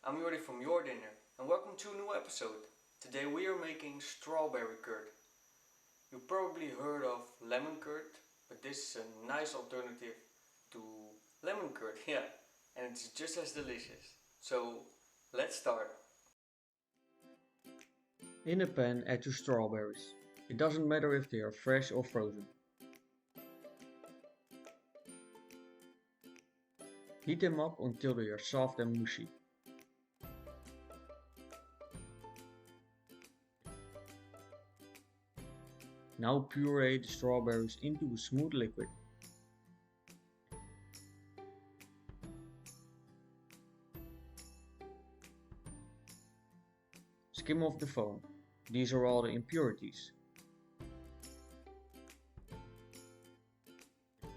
I'm Jordi from JorDinner and welcome to a new episode. Today we are making strawberry curd. You probably heard of lemon curd, but this is a nice alternative to lemon curd, yeah, and it's just as delicious. So let's start. In a pan add your strawberries. It doesn't matter if they are fresh or frozen. Heat them up until they are soft and mushy. Now puree the strawberries into a smooth liquid. Skim off the foam. These are all the impurities.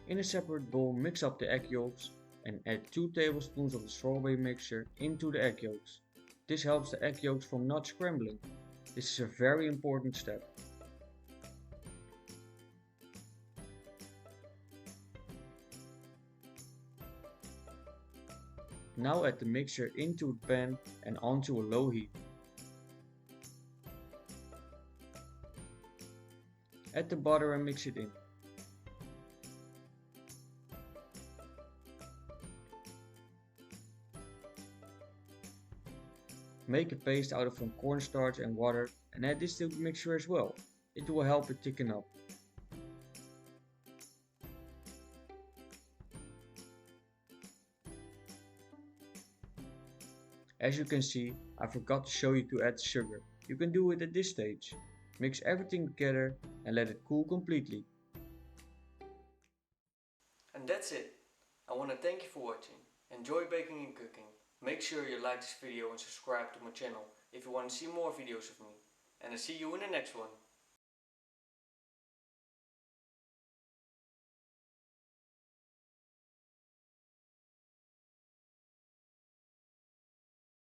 In a separate bowl, mix up the egg yolks and add 2 tablespoons of the strawberry mixture into the egg yolks. This helps the egg yolks from not scrambling. This is a very important step. Now add the mixture into the pan and onto a low heat. Add the butter and mix it in. Make a paste out of some cornstarch and water and add this to the mixture as well. It will help it thicken up. As you can see, I forgot to show you to add sugar. You can do it at this stage. Mix everything together and let it cool completely. And that's it. I want to thank you for watching. Enjoy baking and cooking. Make sure you like this video and subscribe to my channel if you want to see more videos of me. And I'll see you in the next one.